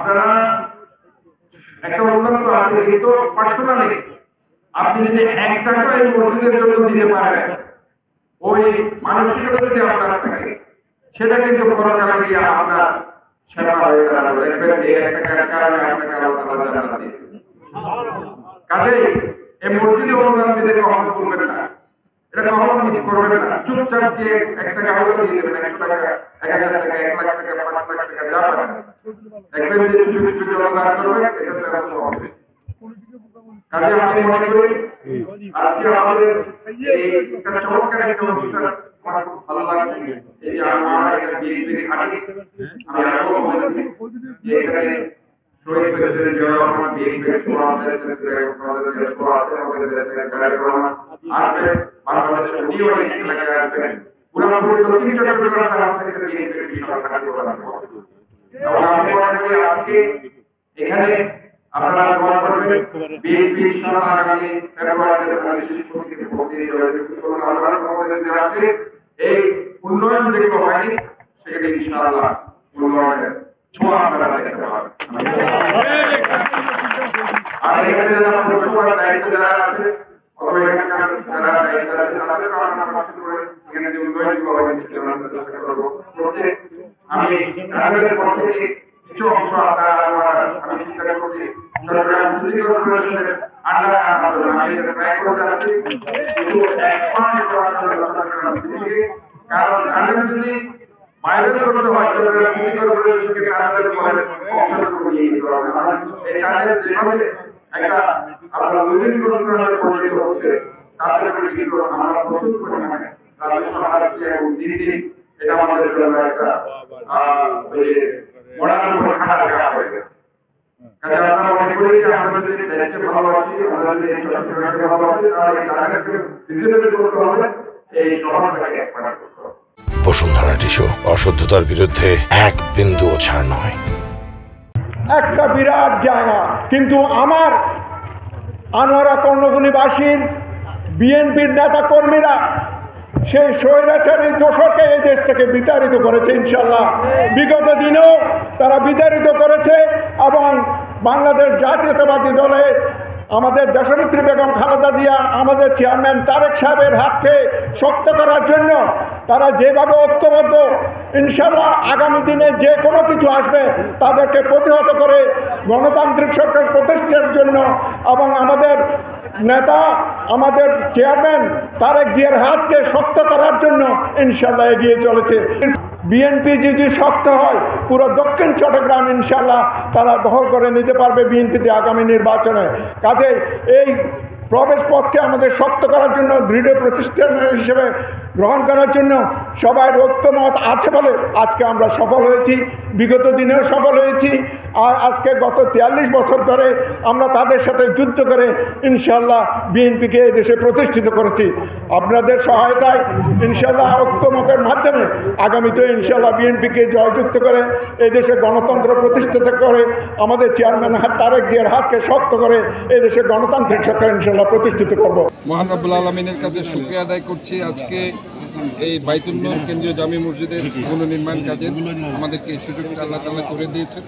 আপনারা একটা অনুরোধ আছে কিন্তু পার্সোনালি আপনি যদি 1 টাকা এই মসজিদের জন্য দিতে পারেন, ওই মানসিকতা যদি আপনার থাকে, সেটা কিন্তু পরকালে গিয়ে আপনার সেবা হয়ে দাঁড়াবে। দেখবেন এই 1 টাকার কারণে আপনাকে আল্লাহ তাআলা জান্নাত দিবেন। কাজেই এই মসজিদে অনুদান দিতে কখনো ভুলবেন না, এটা কখনো মিস করবেন না। চুপচাপ গিয়ে 1 টাকা হলেও দিয়ে দেবেন, 100 টাকা, 1000 টাকা, 1 লাখ টাকা, 5 লাখ টাকা যা পারেন। দেখবেন যে চুপি চুপি অনুদান করবেন, এটা তার হবে। কাজে আমি মনে করি আজকে আমাদের এই একটা চমৎকার একটা অনুষ্ঠান আমার খুব ভালো লাগছে। এই যে আমরা একটা বিএনপির ঘাঁটি, আমি আরো বলেছি যে এখানে শহীদ প্রেসিডেন্ট জিয়া রহমান, বিএনপির সভাপতি আমাদের দেশের সভাপতি, আমাদের দেশের কার্যক্রম আসবে, বাংলাদেশের উনিও অনেক এলাকায় আসবেন। পুরোপুরি দক্ষিণ চট্টগ্রাম থেকে বিএনপির বিশাল ঘাঁটি করা হবে। এবং আমি মনে করি আজকে এখানে আপনারা দোয়া করবেন, বিএনপি ইনশাআল্লাহ আগামী ফেব্রুয়ারিতে শেষ পর্যন্ত ভোটে আন্দোলন ক্ষমতায় যদি আসে, এই উন্নয়ন যেগুলো হয়নি সেগুলো ইনশাআল্লাহ উন্নয়নের ছোঁয়া আপনারা দেখতে পাবেন। আর এখানে যারা পৌরসভার দায়িত্ব যারা আছে অথবা এখানকার যারা দায়িত্ব আছে তাদেরকে আমরা পাশে করে এখানে যে উন্নয়নগুলো হয়েছে সেগুলো আমরা চেষ্টা করবো। আমি রাজনীতির পক্ষ থেকে কিছু অংশ আমি চিন্তা করছি চট্টগ্রাম সিটি কর্পোরেশনের আন্ডারে আমি ট্রাই করে যাচ্ছি কিছু চট্টগ্রাম সিটিকে, কারণ আন্ডারে যদি বাইরে করতে হয় চট্টগ্রাম সিটি কর্পোরেশনকে কাজের পরে অংশগ্রহণ নিয়ে নিতে হবে। এই কাজের যেভাবে একটা আপনার লুজিং কন্ট্রোলারে পরিণত হচ্ছে তাদের উপরে কিন্তু আমরা প্রচুর পরিমাণে রাজস্ব হারাচ্ছি এবং দিন দিন এটা আমাদের জন্য একটা মডার্ন উপর খাটা দেওয়া হয়ে গেছে। কাজে আমরা মনে করি যে আমরা যদি দেশকে ভালোবাসি, আমরা যদি এই চট্টগ্রামকে ভালোবাসি, তাহলে এই জায়গাটাকে রিজনেবল করতে হবে, এই শহরটাকে এক্সপ্যান্ড করতে হবে। বসুন্ধরা টিস্যু অশুদ্ধতার বিরুদ্ধে এক বিন্দুও ছাড় নয়। একটা বিরাট জায়গা, কিন্তু আমার আনোয়ারা কর্ণফুলীবাসীর বিএনপির নেতা কর্মীরা সেই স্বৈরাচারী দোষরকে এই দেশ থেকে বিতাড়িত করেছে। ইনশাল্লাহ বিগত দিনেও তারা বিতাড়িত করেছে এবং বাংলাদেশ জাতীয়তাবাদী দলে আমাদের দেশনেত্রী বেগম খালেদা জিয়া, আমাদের চেয়ারম্যান তারেক সাহেবের হাতকে শক্ত করার জন্য তারা যেভাবে ঐক্যবদ্ধ, ইনশাল্লাহ আগামী দিনে যে কোনো কিছু আসবে তাদেরকে প্রতিহত করে গণতান্ত্রিক সরকার প্রতিষ্ঠার জন্য এবং আমাদের নেতা, আমাদের চেয়ারম্যান তারেক জিয়ার হাতকে শক্ত করার জন্য ইনশাল্লাহ এগিয়ে চলেছে। বিএনপি যদি শক্ত হয়, পুরো দক্ষিণ চট্টগ্রাম ইনশাল্লাহ তারা দখল করে নিতে পারবে বিএনপিতে আগামী নির্বাচনে। কাজে এই প্রবেশ পথকে আমাদের শক্ত করার জন্য, দৃঢ় প্রতিষ্ঠান হিসেবে গ্রহণ করার জন্য সবাই ঐক্যমত আছে বলে আজকে আমরা সফল হয়েছি, বিগত দিনেও সফল হয়েছি। আর আজকে গত 43 বছর ধরে আমরা তাদের সাথে যুদ্ধ করে ইনশাল্লাহ বিএনপিকে এই দেশে প্রতিষ্ঠিত করেছি। আপনাদের সহায়তায় ইনশাল্লাহ ঐক্যমতের মাধ্যমে আগামীতে ইনশাল্লাহ বিএনপিকে জয়যুক্ত করে এই দেশে গণতন্ত্র প্রতিষ্ঠিত করে আমাদের চেয়ারম্যান তারেক জিয়ার হাতকে শক্ত করে এই দেশে গণতান্ত্রিক সরকার ইনশাল্লাহ প্রতিষ্ঠিত করব। মহান রব্বুল আলামিনের কাছে শুকরিয়া আদায় করছি, আজকে এই বাইতুল নূর কেন্দ্রীয় জামি মসজিদের পুনর্নির্মাণ কাজে আমাদেরকে এই সুযোগটা আল্লাহ তাআলা করে দিয়েছেন।